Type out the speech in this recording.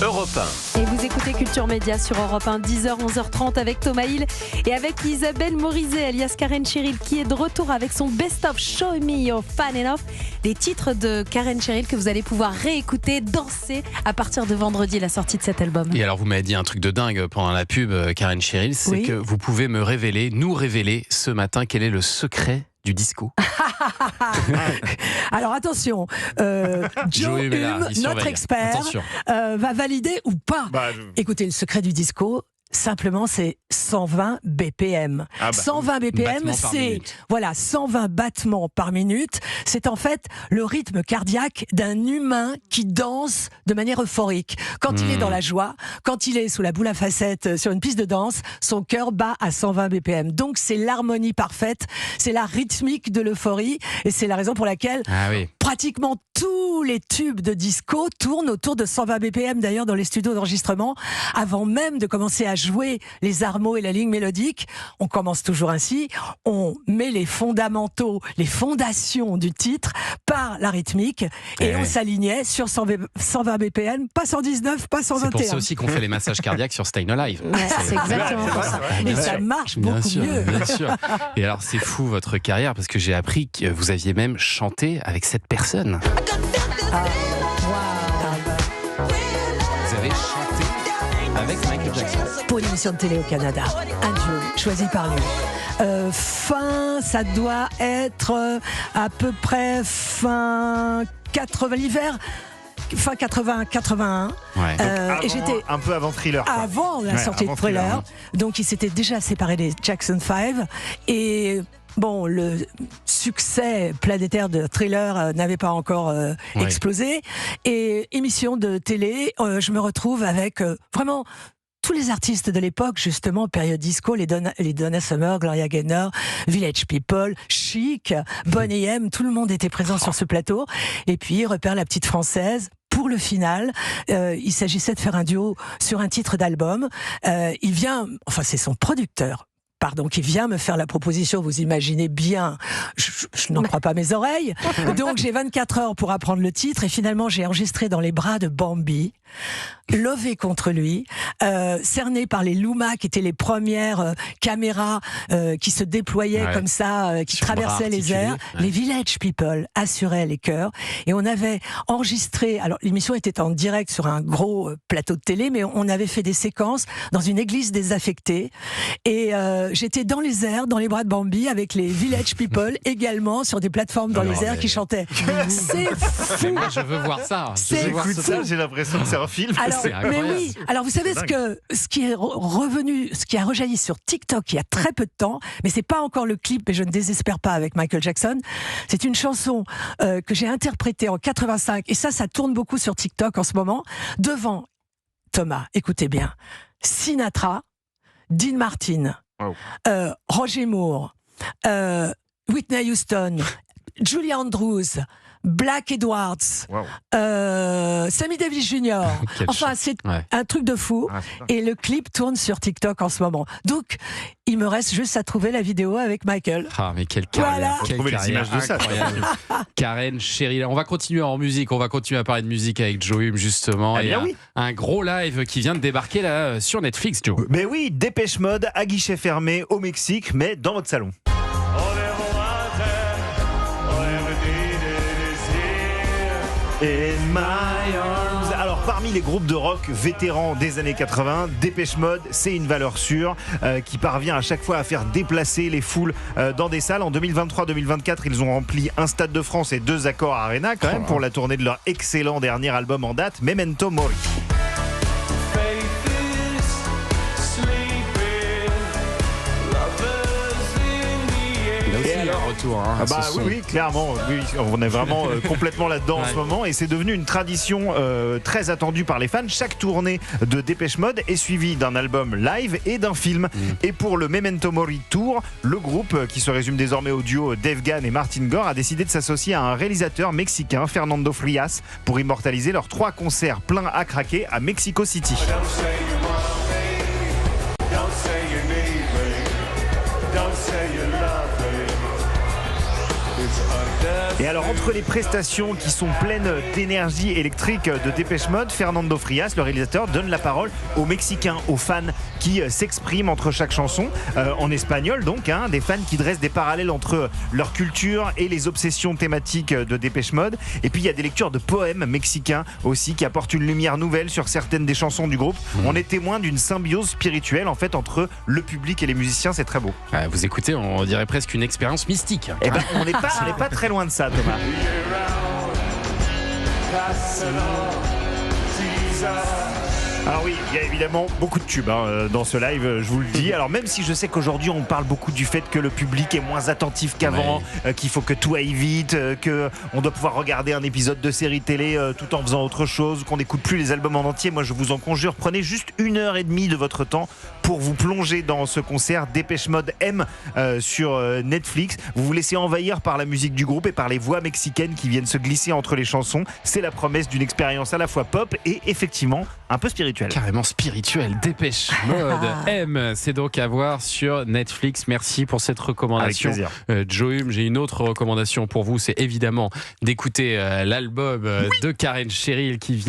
Europe 1. Et vous écoutez Culture Média sur Europe 1, 10h, 11h30 avec Thomas Hill et avec Isabelle Morizet, alias Karen Cheryl, qui est de retour avec son best-of Show Me Your Fan Enough. Les titres de Karen Cheryl que vous allez pouvoir réécouter, danser à partir de vendredi, la sortie de cet album. Et alors, vous m'avez dit un truc de dingue pendant la pub, Karen Cheryl, c'est que vous pouvez nous révéler ce matin quel est le secret du disco. Alors attention, Joe Hume, notre expert, va valider ou pas. Écoutez, le secret du disco, simplement, c'est 120 BPM. 120 BPM, c'est 120 battements par minute. C'est en fait le rythme cardiaque d'un humain qui danse de manière euphorique. Quand il est dans la joie, quand il est sous la boule à facettes sur une piste de danse, son cœur bat à 120 BPM. Donc c'est l'harmonie parfaite, c'est la rythmique de l'euphorie, et c'est la raison pour laquelle pratiquement tous les tubes de disco tournent autour de 120 BPM, d'ailleurs dans les studios d'enregistrement, avant même de commencer à jouer les armos et la ligne mélodique. On commence toujours ainsi, on met les fondamentaux, les fondations du titre par la rythmique, et on s'alignait sur 120 BPM, pas 119, pas 121. C'est pour ça aussi qu'on fait les massages cardiaques sur Stayin' Alive. C'est exactement pour ça. Et ça marche beaucoup mieux. Bien sûr. Et alors c'est fou votre carrière, parce que j'ai appris que vous aviez même chanté avec cette personne. Vous avez chanté avec Michael Jackson pour une émission de télé au Canada, un duo choisi par lui. Ça doit être à peu près fin 80, l'hiver. Fin 80-81. Et j'étais un peu avant Thriller. Avant la sortie de Thriller. Donc il s'était déjà séparé des Jackson 5. Et bon, le succès planétaire de Thriller n'avait pas encore explosé. Et émission de télé, je me retrouve avec vraiment tous les artistes de l'époque, justement, période disco, les Donna Summer, Gloria Gaynor, Village People, Chic, Boney M, tout le monde était présent sur ce plateau. Et puis, repère la petite française. Pour le final, il s'agissait de faire un duo sur un titre d'album. Il vient, c'est son producteur, qui vient me faire la proposition. Vous imaginez bien, je n'en crois pas mes oreilles. Donc j'ai 24 heures pour apprendre le titre, et finalement j'ai enregistré dans les bras de Bambi, lové contre lui, cerné par les Luma, qui étaient les premières caméras qui se déployaient comme ça, qui traversaient les airs. Les Village People assuraient les chœurs, et on avait enregistré, alors l'émission était en direct sur un gros plateau de télé, mais on avait fait des séquences dans une église désaffectée, et j'étais dans les airs, dans les bras de Bambi, avec les Village People également sur des plateformes dans les airs qui chantaient. C'est fou. Moi, je veux voir ça. J'écoute ça, j'ai l'impression que c'est un film. Mais oui. Alors vous savez ce qui est revenu, ce qui a rejailli sur TikTok il y a très peu de temps, mais c'est pas encore le clip, et je ne désespère pas avec Michael Jackson. C'est une chanson que j'ai interprétée en 85, et ça tourne beaucoup sur TikTok en ce moment, devant Thomas. Écoutez bien, Sinatra, Dean Martin. Roger Moore, Whitney Houston, Julie Andrews, Black Edwards, Sammy Davis Jr. C'est un truc de fou. Et le clip tourne sur TikTok en ce moment. Donc, il me reste juste à trouver la vidéo avec Michael. Mais quelle carrière. Quelle carrière les images de ça. Karen Cheryl. On va continuer en musique. On va continuer à parler de musique avec Joe Hume, justement. Un gros live qui vient de débarquer là sur Netflix, Joe. Mais oui, Dépêche Mode à guichet fermé au Mexique, mais dans votre salon. In my arms. Alors parmi les groupes de rock vétérans des années 80, Dépêche Mode, c'est une valeur sûre qui parvient à chaque fois à faire déplacer les foules dans des salles. En 2023-2024, ils ont rempli un Stade de France et 2 Accor Arena quand même pour la tournée de leur excellent dernier album en date, Memento Mori. Retour, oui, clairement. Oui, on est vraiment complètement là-dedans en ce moment, et c'est devenu une tradition très attendue par les fans. Chaque tournée de Dépêche Mode est suivie d'un album live et d'un film. Et pour le Memento Mori Tour, le groupe, qui se résume désormais au duo Dave Gahan et Martin Gore, a décidé de s'associer à un réalisateur mexicain, Fernando Frias, pour immortaliser leurs 3 concerts pleins à craquer à Mexico City. Et alors entre les prestations qui sont pleines d'énergie électrique de Dépêche Mode, Fernando Frias, le réalisateur, donne la parole aux Mexicains, aux fans qui s'expriment entre chaque chanson, en espagnol donc, des fans qui dressent des parallèles entre leur culture et les obsessions thématiques de Dépêche Mode. Et puis il y a des lectures de poèmes mexicains aussi qui apportent une lumière nouvelle sur certaines des chansons du groupe. On est témoin d'une symbiose spirituelle en fait entre le public et les musiciens, c'est très beau. Vous écoutez, on dirait presque une expérience mystique. Eh ben, on n'est pas très loin de ça, Thomas. Alors oui, il y a évidemment beaucoup de tubes dans ce live, je vous le dis. Alors même si je sais qu'aujourd'hui on parle beaucoup du fait que le public est moins attentif qu'avant, qu'il faut que tout aille vite, qu'on doit pouvoir regarder un épisode de série télé tout en faisant autre chose, qu'on n'écoute plus les albums en entier, moi je vous en conjure, prenez juste 1h30 de votre temps pour vous plonger dans ce concert Dépêche Mode M sur Netflix. Vous vous laissez envahir par la musique du groupe et par les voix mexicaines qui viennent se glisser entre les chansons. C'est la promesse d'une expérience à la fois pop et effectivement un peu spirituelle. Carrément spirituel. Dépêche Mode M, c'est donc à voir sur Netflix. Merci pour cette recommandation. Avec plaisir. Joe, j'ai une autre recommandation pour vous, c'est évidemment d'écouter l'album de Karen Cheryl qui vient